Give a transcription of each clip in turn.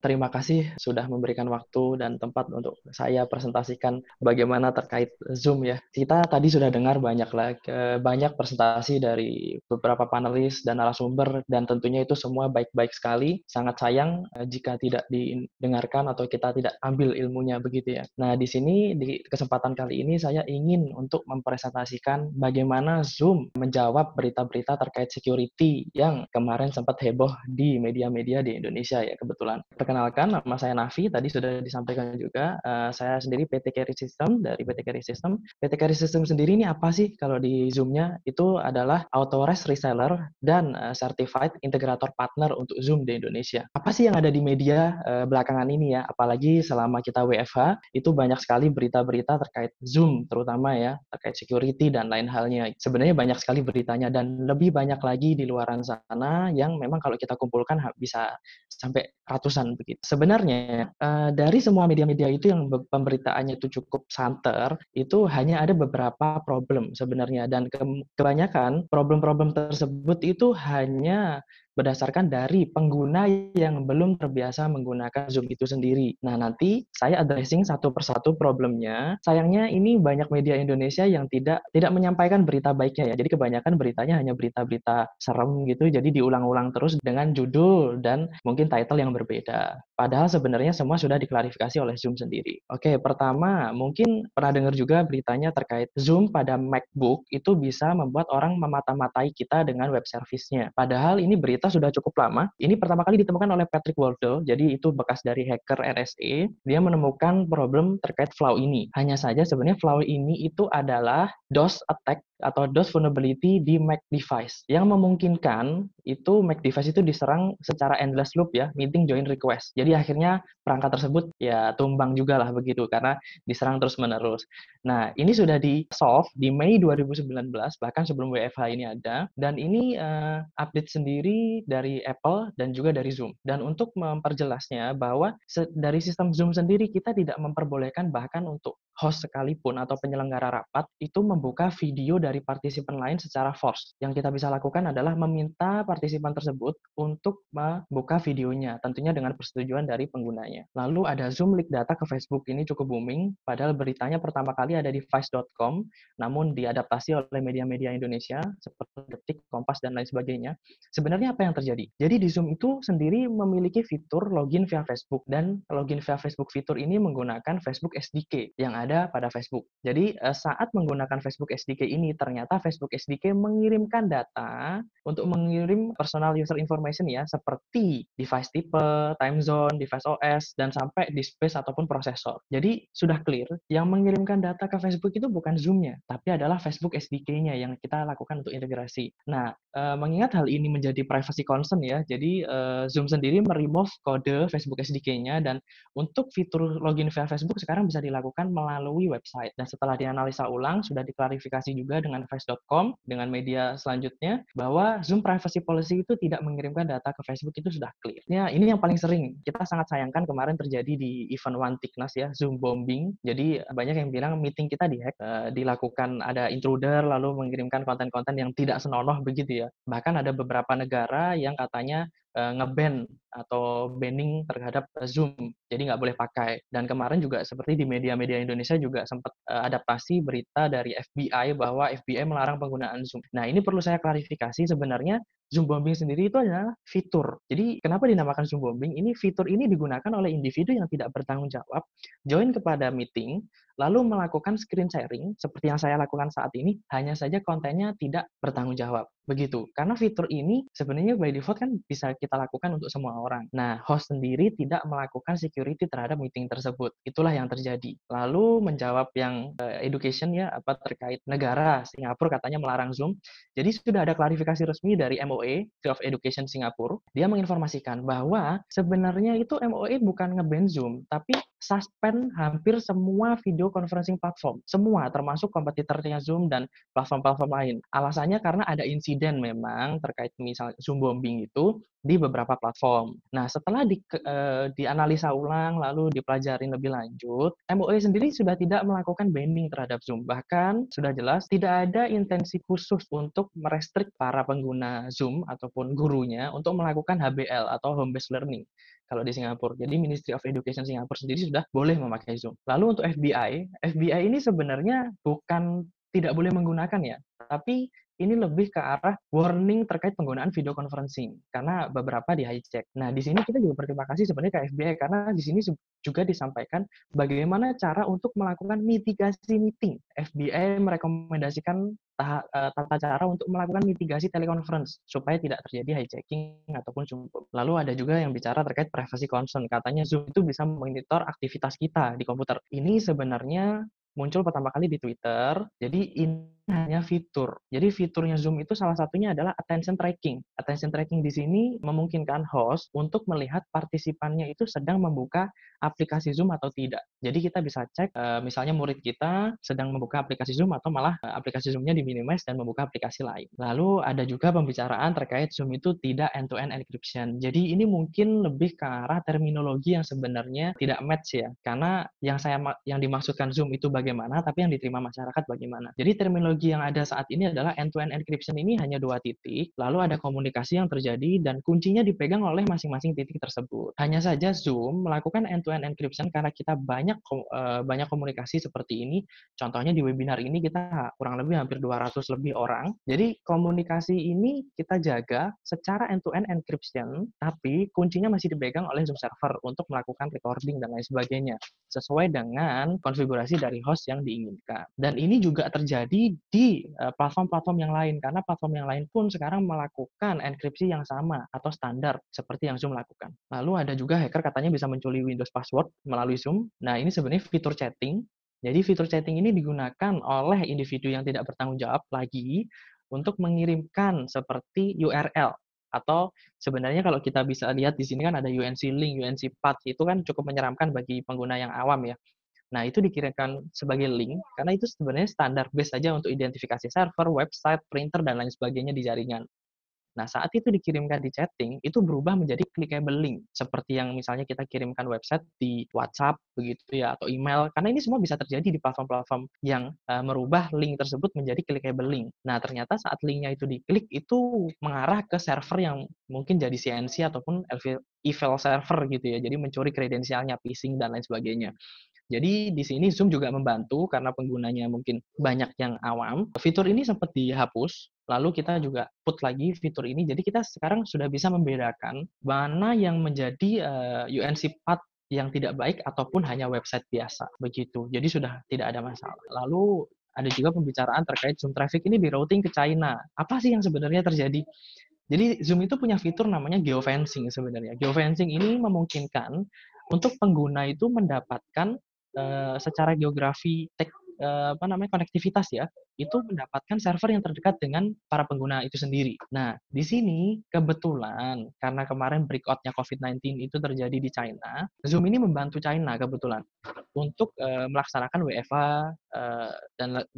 Terima kasih sudah memberikan waktu dan tempat untuk saya presentasikan bagaimana terkait Zoom ya. Kita tadi sudah dengar banyak presentasi dari beberapa panelis dan narasumber dan tentunya itu semua baik-baik sekali. Sangat sayang jika tidak didengarkan atau kita tidak ambil ilmunya begitu ya. Nah, di sini di kesempatan kali ini saya ingin untuk mempresentasikan bagaimana Zoom menjawab berita-berita terkait security yang kemarin sempat heboh di media-media di Indonesia ya kebetulan. Perkenalkan, nama saya Nafi, tadi sudah disampaikan juga. Saya sendiri PT Carry System, dari PT Carry System. PT Carry System sendiri ini apa sih kalau di Zoom-nya? Itu adalah authorized reseller dan certified integrator partner untuk Zoom di Indonesia. Apa sih yang ada di media belakangan ini ya? Apalagi selama kita WFH, itu banyak sekali berita-berita terkait Zoom, terutama ya, terkait security dan lain halnya. Sebenarnya banyak sekali beritanya dan lebih banyak lagi di luar sana yang memang kalau kita kumpulkan bisa sampai ratusan begitu. Sebenarnya dari semua media-media itu yang pemberitaannya itu cukup santer, itu hanya ada beberapa problem sebenarnya dan kebanyakan problem-problem tersebut itu hanya berdasarkan dari pengguna yang belum terbiasa menggunakan Zoom itu sendiri. Nah, nanti saya addressing satu persatu problemnya. Sayangnya ini banyak media Indonesia yang tidak menyampaikan berita baiknya ya. Jadi kebanyakan beritanya hanya berita-berita serem gitu, jadi diulang-ulang terus dengan judul dan mungkin title yang berbeda. Padahal sebenarnya semua sudah diklarifikasi oleh Zoom sendiri. Oke, pertama, mungkin pernah dengar juga beritanya terkait Zoom pada MacBook itu bisa membuat orang memata-matai kita dengan web service-nya. Padahal ini berita sudah cukup lama. Ini pertama kali ditemukan oleh Patrick Wardle, jadi itu bekas dari hacker NSA. Dia menemukan problem terkait flaw ini. Hanya saja sebenarnya flaw ini itu adalah DOS attack atau DOS vulnerability di Mac device yang memungkinkan itu Mac device itu diserang secara endless loop ya, meeting join request. Jadi akhirnya perangkat tersebut ya tumbang juga lah begitu karena diserang terus-menerus. Nah, ini sudah di-solve di Mei 2019, bahkan sebelum WFH ini ada, dan ini update sendiri dari Apple dan juga dari Zoom. Dan untuk memperjelasnya bahwa dari sistem Zoom sendiri kita tidak memperbolehkan bahkan untuk host sekalipun atau penyelenggara rapat itu membuka video dari partisipan lain secara force. Yang kita bisa lakukan adalah meminta partisipan tersebut untuk membuka videonya, tentunya dengan persetujuan dari penggunanya. Lalu ada Zoom leak data ke Facebook, ini cukup booming, padahal beritanya pertama kali ada di Vice.com, namun diadaptasi oleh media-media Indonesia seperti Detik, Kompas, dan lain sebagainya. Sebenarnya apa yang terjadi? Jadi di Zoom itu sendiri memiliki fitur login via Facebook, dan login via Facebook fitur ini menggunakan Facebook SDK yang ada pada Facebook. Jadi saat menggunakan Facebook SDK ini, ternyata Facebook SDK mengirimkan data untuk mengirim personal user information ya, seperti device tipe, time zone, device OS, dan sampai disk space ataupun prosesor. Jadi sudah clear, yang mengirimkan data ke Facebook itu bukan Zoom-nya, tapi adalah Facebook SDK-nya yang kita lakukan untuk integrasi. Nah, mengingat hal ini menjadi privacy concern ya, jadi Zoom sendiri meremove kode Facebook SDK-nya dan untuk fitur login via Facebook sekarang bisa dilakukan melalui website. Dan setelah dianalisa ulang, sudah diklarifikasi juga dengan Vice.com, dengan media selanjutnya, bahwa Zoom privacy policy itu tidak mengirimkan data ke Facebook, itu sudah clear. Ya, ini yang paling sering. Kita sangat sayangkan kemarin terjadi di event One Thickness ya, Zoom bombing. Jadi banyak yang bilang meeting kita dihack, dilakukan ada intruder lalu mengirimkan konten-konten yang tidak senonoh begitu ya. Bahkan ada beberapa negara yang katanya nge-ban atau banning terhadap Zoom, jadi nggak boleh pakai. Dan kemarin juga seperti di media-media Indonesia juga sempat adaptasi berita dari FBI bahwa FBI melarang penggunaan Zoom. Nah, ini perlu saya klarifikasi, sebenarnya Zoom bombing sendiri itu adalah fitur. Jadi kenapa dinamakan Zoom bombing? Ini fitur ini digunakan oleh individu yang tidak bertanggung jawab, join kepada meeting, lalu melakukan screen sharing seperti yang saya lakukan saat ini, hanya saja kontennya tidak bertanggung jawab. Begitu. Karena fitur ini sebenarnya by default kan bisa kita lakukan untuk semua orang. Nah, host sendiri tidak melakukan security terhadap meeting tersebut. Itulah yang terjadi. Lalu menjawab yang education ya, apa terkait negara Singapura katanya melarang Zoom. Jadi sudah ada klarifikasi resmi dari MOE, Field of Education Singapura. Dia menginformasikan bahwa sebenarnya itu MOE bukan nge-ban Zoom, tapi suspend hampir semua video conferencing platform. Semua, termasuk kompetitornya Zoom dan platform-platform lain. Alasannya karena ada insiden memang terkait misal Zoom bombing itu di beberapa platform. Nah, setelah dianalisa ulang lalu dipelajari lebih lanjut, MOE sendiri sudah tidak melakukan banning terhadap Zoom. Bahkan sudah jelas tidak ada intensi khusus untuk merestrik para pengguna Zoom ataupun gurunya untuk melakukan HBL atau home based learning. kalau di Singapura. Jadi Ministry of Education Singapura sendiri sudah boleh memakai Zoom. Lalu untuk FBI ini sebenarnya bukan tidak boleh menggunakan ya, tapi ini lebih ke arah warning terkait penggunaan video conferencing karena beberapa di hijack. Nah, di sini kita juga berterima kasih sebenarnya ke FBI karena di sini juga disampaikan bagaimana cara untuk melakukan mitigasi meeting. FBI merekomendasikan tata cara untuk melakukan mitigasi teleconference supaya tidak terjadi hijacking ataupun sumbang. Lalu ada juga yang bicara terkait privacy concern. Katanya Zoom itu bisa memonitor aktivitas kita di komputer. Ini sebenarnya muncul pertama kali di Twitter. Jadi ini hanya fitur. Jadi fiturnya Zoom itu salah satunya adalah attention tracking. Attention tracking di sini memungkinkan host untuk melihat partisipannya itu sedang membuka aplikasi Zoom atau tidak. Jadi kita bisa cek misalnya murid kita sedang membuka aplikasi Zoom atau malah aplikasi Zoom-nya diminimize dan membuka aplikasi lain. Lalu ada juga pembicaraan terkait Zoom itu tidak end-to-end encryption. Jadi ini mungkin lebih ke arah terminologi yang sebenarnya tidak match ya. Karena yang dimaksudkan Zoom itu bagaimana, tapi yang diterima masyarakat bagaimana. Jadi terminologi yang ada saat ini adalah end-to-end encryption ini hanya 2 titik, lalu ada komunikasi yang terjadi dan kuncinya dipegang oleh masing-masing titik tersebut. Hanya saja Zoom melakukan end-to-end encryption karena kita banyak komunikasi seperti ini. Contohnya di webinar ini kita kurang lebih hampir 200 lebih orang. Jadi komunikasi ini kita jaga secara end-to-end encryption, tapi kuncinya masih dipegang oleh Zoom server untuk melakukan recording dan lain sebagainya sesuai dengan konfigurasi dari host yang diinginkan. Dan ini juga terjadi di platform-platform yang lain, karena platform yang lain pun sekarang melakukan enkripsi yang sama atau standar seperti yang Zoom lakukan. Lalu ada juga hacker katanya bisa mencuri Windows password melalui Zoom. Nah, ini sebenarnya fitur chatting. Jadi fitur chatting ini digunakan oleh individu yang tidak bertanggung jawab lagi untuk mengirimkan seperti URL atau sebenarnya kalau kita bisa lihat di sini kan ada UNC link, UNC path, itu kan cukup menyeramkan bagi pengguna yang awam ya. Nah, itu dikirimkan sebagai link karena itu sebenarnya standar base saja untuk identifikasi server, website, printer, dan lain sebagainya di jaringan. Nah, saat itu dikirimkan di chatting, itu berubah menjadi clickable link. Seperti yang misalnya kita kirimkan website di WhatsApp, begitu ya, atau email. Karena ini semua bisa terjadi di platform-platform yang merubah link tersebut menjadi clickable link. Nah, ternyata saat linknya itu diklik, itu mengarah ke server yang mungkin jadi CNC ataupun evil server gitu ya. Jadi mencuri kredensialnya, phishing, dan lain sebagainya. Jadi di sini Zoom juga membantu karena penggunanya mungkin banyak yang awam. Fitur ini sempat dihapus, lalu kita juga put lagi fitur ini. Jadi kita sekarang sudah bisa membedakan mana yang menjadi UNC path yang tidak baik ataupun hanya website biasa begitu. Jadi sudah tidak ada masalah. Lalu ada juga pembicaraan terkait Zoom traffic ini di routing ke China. Apa sih yang sebenarnya terjadi? Jadi Zoom itu punya fitur namanya geofencing sebenarnya. Geofencing ini memungkinkan untuk pengguna itu mendapatkan secara geografi konektivitas ya, itu mendapatkan server yang terdekat dengan para pengguna itu sendiri. Nah, di sini kebetulan karena kemarin breakout-nya COVID-19 itu terjadi di China, Zoom ini membantu China kebetulan untuk melaksanakan WFH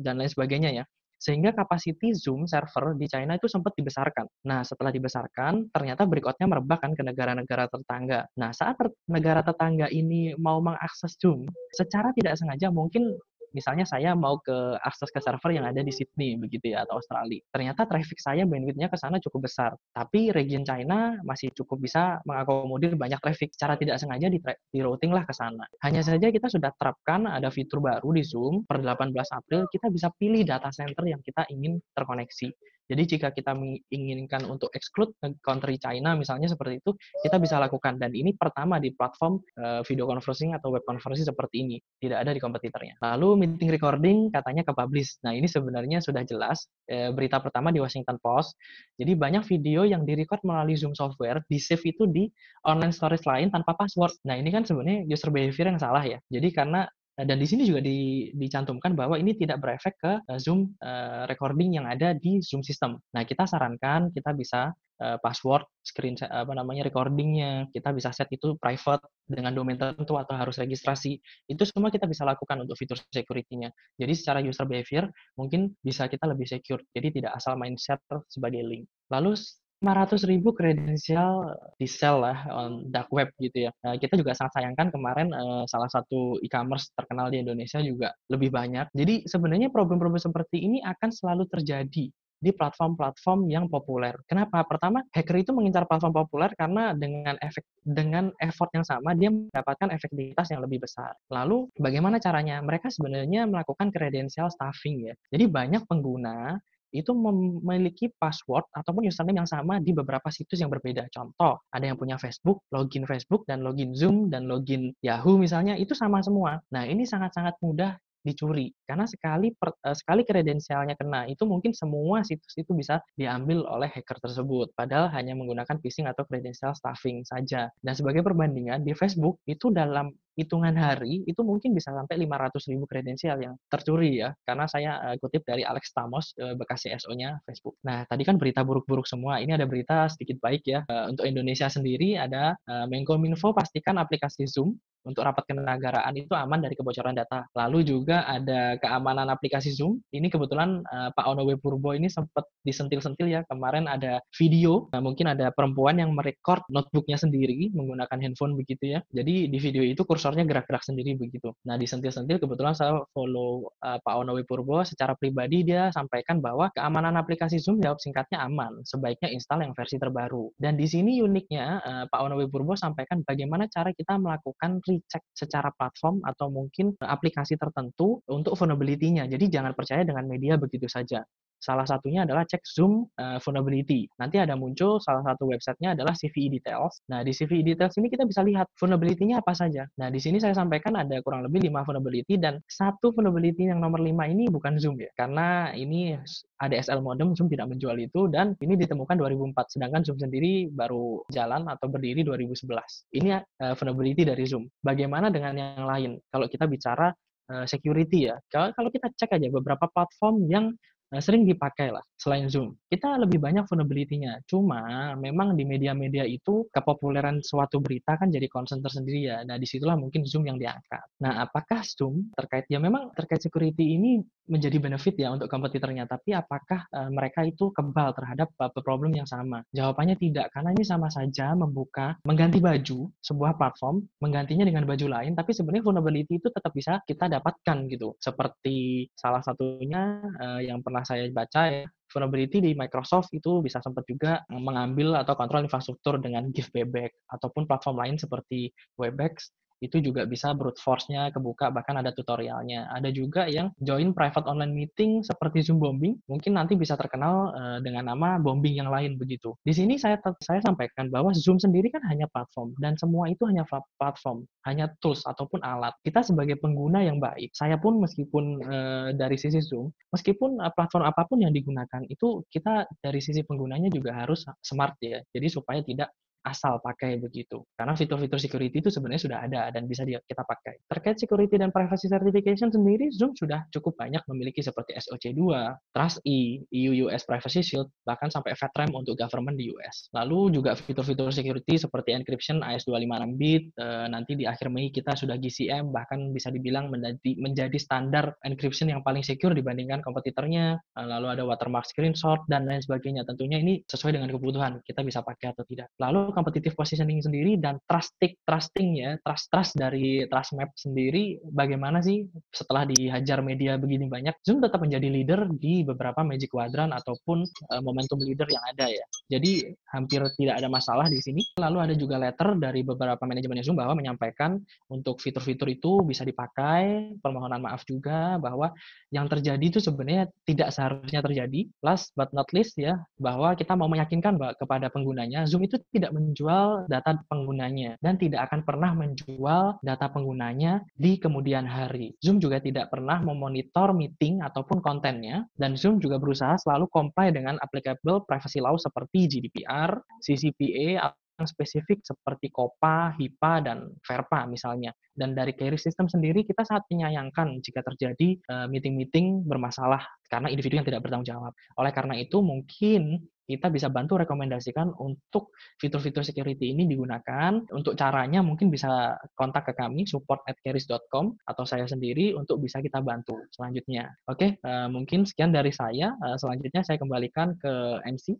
dan lain sebagainya ya. Sehingga kapasiti Zoom server di China itu sempat dibesarkan. Nah, setelah dibesarkan, ternyata berikutnya merebak kan ke negara-negara tetangga. Nah, saat negara tetangga ini mau mengakses Zoom, secara tidak sengaja mungkin misalnya saya mau akses ke server yang ada di Sydney begitu ya atau Australia. Ternyata traffic saya bandwidth-nya ke sana cukup besar. Tapi region China masih cukup bisa mengakomodir banyak traffic. Secara tidak sengaja di routing lah ke sana. Hanya saja kita sudah terapkan ada fitur baru di Zoom per 18 April kita bisa pilih data center yang kita ingin terkoneksi. Jadi jika kita menginginkan untuk exclude country China misalnya seperti itu, kita bisa lakukan. Dan ini pertama di platform video conferencing atau web conferencing seperti ini. Tidak ada di kompetitornya. Lalu meeting recording katanya ke publish. Nah ini sebenarnya sudah jelas. Berita pertama di Washington Post. Jadi banyak video yang direcord melalui Zoom software, di-save itu di online storage lain tanpa password. Nah ini kan sebenarnya user behavior yang salah ya. Jadi karena dan di sini juga dicantumkan bahwa ini tidak berefek ke Zoom recording yang ada di Zoom system. Nah, kita sarankan kita bisa password screen recordingnya, kita bisa set itu private dengan domain tertentu atau harus registrasi. Itu semua kita bisa lakukan untuk fitur security-nya. Jadi secara user behavior mungkin bisa kita lebih secure. Jadi tidak asal main share sebagai link. Lalu 500.000 kredensial di-sell lah on dark web gitu ya. Kita juga sangat sayangkan kemarin salah satu e-commerce terkenal di Indonesia juga lebih banyak. Jadi sebenarnya problem-problem seperti ini akan selalu terjadi di platform-platform yang populer. Kenapa? Pertama, hacker itu mengincar platform populer karena dengan effort yang sama dia mendapatkan efektivitas yang lebih besar. Lalu bagaimana caranya? Mereka sebenarnya melakukan credential stuffing ya. Jadi banyak pengguna itu memiliki password ataupun username yang sama di beberapa situs yang berbeda. Contoh, ada yang punya Facebook dan login Zoom dan login Yahoo misalnya itu sama semua. Nah, ini sangat-sangat mudah dicuri karena sekali kredensialnya kena itu mungkin semua situs itu bisa diambil oleh hacker tersebut padahal hanya menggunakan phishing atau kredensial stuffing saja. Dan sebagai perbandingan di Facebook itu dalam hitungan hari itu mungkin bisa sampai 500.000 kredensial yang tercuri ya karena saya kutip dari Alex Stamos bekas CSO-nya Facebook. Nah, tadi kan berita buruk-buruk semua. Ini ada berita sedikit baik ya. Untuk Indonesia sendiri ada Menkominfo pastikan aplikasi Zoom untuk rapat kenegaraan itu aman dari kebocoran data. Lalu juga ada keamanan aplikasi Zoom. Ini kebetulan Pak Onowe Purbo ini sempat disentil-sentil ya. Kemarin ada video, mungkin ada perempuan yang merekord notebooknya sendiri menggunakan handphone begitu ya. Jadi di video itu kursornya gerak-gerak sendiri begitu. Nah, disentil-sentil kebetulan saya follow Pak Onowe Purbo secara pribadi dia sampaikan bahwa keamanan aplikasi Zoom jawab singkatnya aman. Sebaiknya install yang versi terbaru. Dan di sini uniknya Pak Onowe Purbo sampaikan bagaimana cara kita melakukan recheck secara platform atau mungkin aplikasi tertentu untuk vulnerability-nya. Jadi jangan percaya dengan media begitu saja. Salah satunya adalah cek Zoom vulnerability. Nanti ada muncul salah satu websitenya adalah CVE Details. Nah, di CVE Details ini kita bisa lihat vulnerability-nya apa saja. Nah, di sini saya sampaikan ada kurang lebih 5 vulnerability dan satu vulnerability yang nomor 5 ini bukan Zoom ya. Karena ini ADSL modem, Zoom tidak menjual itu dan ini ditemukan 2004. Sedangkan Zoom sendiri baru jalan atau berdiri 2011. Ini vulnerability dari Zoom. Bagaimana dengan yang lain? Kalau kita bicara security ya. Kalau kita cek aja beberapa platform yang sering dipakai lah selain Zoom. Kita lebih banyak vulnerability-nya. Cuma memang di media-media itu kepopuleran suatu berita kan jadi concern tersendiri ya. Nah, disitulah mungkin Zoom yang diangkat. Nah, apakah Zoom terkait ya memang terkait security ini menjadi benefit ya untuk kompetitornya, tapi apakah mereka itu kebal terhadap problem yang sama? Jawabannya tidak, karena ini sama saja mengganti baju sebuah platform, menggantinya dengan baju lain, tapi sebenarnya vulnerability itu tetap bisa kita dapatkan gitu. Seperti salah satunya yang pernah saya baca ya, vulnerability di Microsoft itu bisa sempat juga mengambil atau kontrol infrastruktur dengan Give Payback ataupun platform lain seperti Webex itu juga bisa brute force-nya kebuka, bahkan ada tutorialnya. Ada juga yang join private online meeting seperti Zoom bombing, mungkin nanti bisa terkenal dengan nama bombing yang lain begitu. Di sini saya sampaikan bahwa Zoom sendiri kan hanya platform, dan semua itu hanya platform, hanya tools ataupun alat. Kita sebagai pengguna yang baik, saya pun meskipun dari sisi Zoom, meskipun platform apapun yang digunakan, itu kita dari sisi penggunanya juga harus smart ya, jadi supaya tidak asal pakai begitu. Karena fitur-fitur security itu sebenarnya sudah ada dan bisa kita pakai. Terkait security dan privacy certification sendiri, Zoom sudah cukup banyak memiliki seperti SOC2, Trust-E, EU US Privacy Shield, bahkan sampai FedRAMP untuk government di US. Lalu juga fitur-fitur security seperti encryption AES256-bit, nanti di akhir Mei kita sudah GCM, bahkan bisa dibilang menjadi standar encryption yang paling secure dibandingkan kompetitornya. Lalu ada watermark screenshot dan lain sebagainya. Tentunya ini sesuai dengan kebutuhan, kita bisa pakai atau tidak. Lalu competitive positioning sendiri dan trusting ya, trust dari Trustmap sendiri bagaimana sih setelah dihajar media begini banyak, Zoom tetap menjadi leader di beberapa Magic Quadrant ataupun momentum leader yang ada ya. Jadi hampir tidak ada masalah di sini. Lalu ada juga letter dari beberapa manajemen Zoom bahwa menyampaikan untuk fitur-fitur itu bisa dipakai, permohonan maaf juga bahwa yang terjadi itu sebenarnya tidak seharusnya terjadi. Last but not least ya, bahwa kita mau meyakinkan kepada penggunanya, Zoom itu tidak menjual data penggunanya dan tidak akan pernah menjual data penggunanya di kemudian hari. Zoom juga tidak pernah memonitor meeting ataupun kontennya, dan Zoom juga berusaha selalu comply dengan applicable privacy law seperti GDPR, CCPA, yang spesifik seperti COPPA, HIPAA, dan VERPA misalnya. Dan dari carry system sendiri kita sangat menyayangkan jika terjadi meeting-meeting bermasalah karena individu yang tidak bertanggung jawab. Oleh karena itu mungkin kita bisa bantu rekomendasikan untuk fitur-fitur security ini digunakan. Untuk caranya mungkin bisa kontak ke kami support@carries.com atau saya sendiri untuk bisa kita bantu selanjutnya. Oke, mungkin sekian dari saya. Selanjutnya saya kembalikan ke MC.